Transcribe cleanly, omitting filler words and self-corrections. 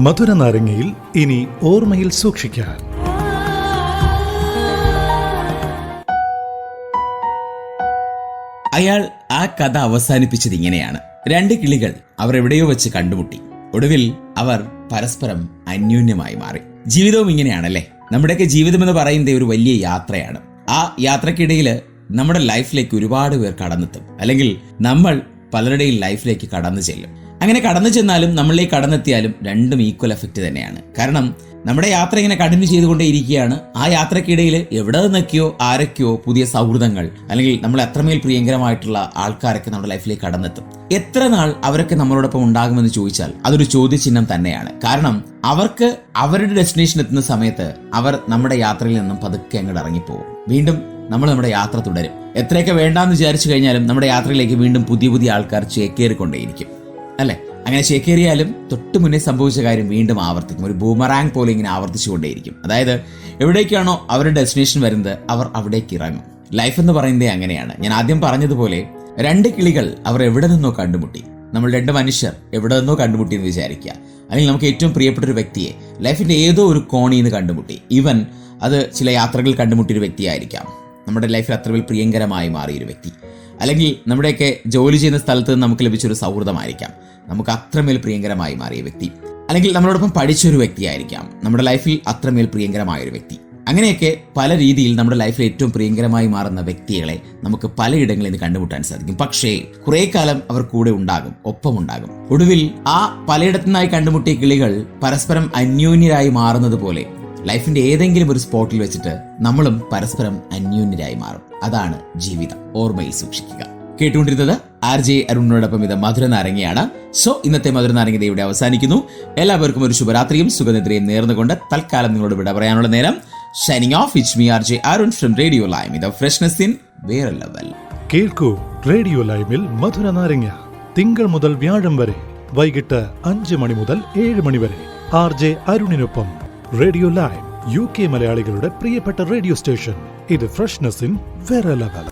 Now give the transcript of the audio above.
മധുര നാരങ്ങയിൽ ഇനി ഓർമ്മയിൽ സൂക്ഷിക്കാൻ. അയാൾ ആ കഥ അവസാനിപ്പിച്ചത് ഇങ്ങനെയാണ്. രണ്ട് കിളികൾ അവർ എവിടെയോ വെച്ച് കണ്ടുമുട്ടി. ഒടുവിൽ അവർ പരസ്പരം അന്യോന്യമായി മാറി. ജീവിതവും ഇങ്ങനെയാണല്ലേ. നമ്മുടെയൊക്കെ ജീവിതം എന്ന് പറയുന്നത് ഒരു വലിയ യാത്രയാണ്. ആ യാത്രക്കിടയിൽ നമ്മുടെ ലൈഫിലേക്ക് ഒരുപാട് പേർ കടന്നെത്തും, അല്ലെങ്കിൽ നമ്മൾ പലരുടെയും ലൈഫിലേക്ക് കടന്നു ചെല്ലും. അങ്ങനെ കടന്നു ചെന്നാലും നമ്മളിലേക്ക് കടന്നെത്തിയാലും രണ്ടും ഈക്വൽ എഫക്റ്റ് തന്നെയാണ്. കാരണം നമ്മുടെ യാത്ര ഇങ്ങനെ കണ്ടിന്യൂ ചെയ്തുകൊണ്ടേയിരിക്കുകയാണ്. ആ യാത്രക്കിടയിൽ എവിടെ നിന്നൊക്കെയോ ആരൊക്കെയോ പുതിയ സൗഹൃദങ്ങൾ, അല്ലെങ്കിൽ നമ്മൾ എത്രമേൽ പ്രിയങ്കരമായിട്ടുള്ള ആൾക്കാരൊക്കെ നമ്മുടെ ലൈഫിലേക്ക് കടന്നെത്തും. എത്ര നാൾ അവരൊക്കെ നമ്മളോടൊപ്പം ഉണ്ടാകുമെന്ന് ചോദിച്ചാൽ അതൊരു ചോദ്യചിഹ്നം തന്നെയാണ്. കാരണം അവർക്ക് അവരുടെ ഡെസ്റ്റിനേഷൻ എത്തുന്ന സമയത്ത് അവർ നമ്മുടെ യാത്രയിൽ നിന്നും പതുക്കെ അങ്ങോട്ട് ഇറങ്ങിപ്പോകും. വീണ്ടും നമ്മൾ നമ്മുടെ യാത്ര തുടരും. എത്രയൊക്കെ വേണ്ടാന്ന് വിചാരിച്ചു കഴിഞ്ഞാലും നമ്മുടെ യാത്രയിലേക്ക് വീണ്ടും പുതിയ പുതിയ ആൾക്കാർ ചേക്കേറിക്കൊണ്ടേയിരിക്കും, അല്ലെ? അങ്ങനെ ചേക്കേറിയാലും തൊട്ട് മുന്നേ സംഭവിച്ച കാര്യം വീണ്ടും ആവർത്തിക്കും. ഒരു ബൂമറാങ് പോലെ ഇങ്ങനെ ആവർത്തിച്ചുകൊണ്ടേയിരിക്കും. അതായത് എവിടേക്കാണോ അവരുടെ ഡെസ്റ്റിനേഷൻ വരുന്നത് അവർ അവിടേക്ക് ഇറങ്ങും. ലൈഫ് എന്ന് പറയുന്നത് അങ്ങനെയാണ്. ഞാൻ ആദ്യം പറഞ്ഞതുപോലെ രണ്ട് കിളികൾ അവർ എവിടെ നിന്നോ കണ്ടുമുട്ടി. നമ്മൾ രണ്ട് മനുഷ്യർ എവിടെ നിന്നോ കണ്ടുമുട്ടി എന്ന് വിചാരിക്കുക. അല്ലെങ്കിൽ നമുക്ക് ഏറ്റവും പ്രിയപ്പെട്ട ഒരു വ്യക്തിയെ ലൈഫിന്റെ ഏതോ ഒരു കോണിൽ നിന്ന് കണ്ടുമുട്ടി. ഈവൻ അത് ചില യാത്രകൾ കണ്ടുമുട്ടിയൊരു വ്യക്തിയായിരിക്കാം. നമ്മുടെ ലൈഫിൽ അത്രമേൽ പ്രിയങ്കരമായി മാറിയൊരു വ്യക്തി, അല്ലെങ്കിൽ നമ്മുടെയൊക്കെ ജോലി ചെയ്യുന്ന സ്ഥലത്ത് നിന്ന് നമുക്ക് ലഭിച്ചൊരു സൗഹൃദമായിരിക്കാം നമുക്ക് അത്രമേൽ പ്രിയങ്കരമായി മാറിയ വ്യക്തി. അല്ലെങ്കിൽ നമ്മളോടൊപ്പം പഠിച്ചൊരു വ്യക്തിയായിരിക്കാം നമ്മുടെ ലൈഫിൽ അത്രമേൽ പ്രിയങ്കരമായൊരു വ്യക്തി. അങ്ങനെയൊക്കെ പല രീതിയിൽ നമ്മുടെ ലൈഫിൽ ഏറ്റവും പ്രിയങ്കരമായി മാറുന്ന വ്യക്തികളെ നമുക്ക് പലയിടങ്ങളിൽ നിന്ന് കണ്ടുമുട്ടാൻ സാധിക്കും. പക്ഷേ കുറെ കാലം അവർ കൂടെ ഉണ്ടാകും, ഒപ്പമുണ്ടാകും. ഒടുവിൽ ആ പലയിടത്തു നിന്നായി കണ്ടുമുട്ടിയ കിളികൾ പരസ്പരം അന്യോന്യരായി മാറുന്നത് പോലെ ലൈഫിന്റെ ഏതെങ്കിലും ഒരു സ്പോട്ടിൽ വെച്ചിട്ട് നമ്മളും പരസ്പരം അന്യോന്യരായി മാറും. അതാണ് ജീവിതം. ഓർമ്മയിൽ സൂക്ഷിക്കുക. കേട്ടുകൊണ്ടിരുന്നത് RJ അരുണിനോടൊപ്പം ഇത് മധുര നാരങ്ങയാണ്. സോ ഇന്നത്തെ മധുര നാരങ്ങ ഇവിടെ അവസാനിക്കുന്നു. എല്ലാവർക്കും ഒരു ശുഭരാത്രിയും സുഖനിദ്രയും നേർന്നുകൊണ്ട് തൽക്കാലം നിങ്ങളോട് വിട പറയാനുള്ള നേരം. Shining of. It's me RJ Arun from radio lime. ഇത് ഫ്രഷ്നെസ് ഇൻ വേറെ ലെവൽ. കേൾക്കൂ റേഡിയോ ലൈമിൽ മധുര നാരങ്ങ തിങ്കൾ മുതൽ വ്യാഴം വരെ വൈകിട്ട് 5 മണി മുതൽ 7 മണി വരെ RJ അരുണിനൊപ്പം. റേഡിയോ ലൈം UK മലയാളികളുടെ പ്രിയപ്പെട്ട റേഡിയോ സ്റ്റേഷൻ. ഇത് ഫ്രഷ്നെസ് ഇൻ വേറെ ലെവൽ.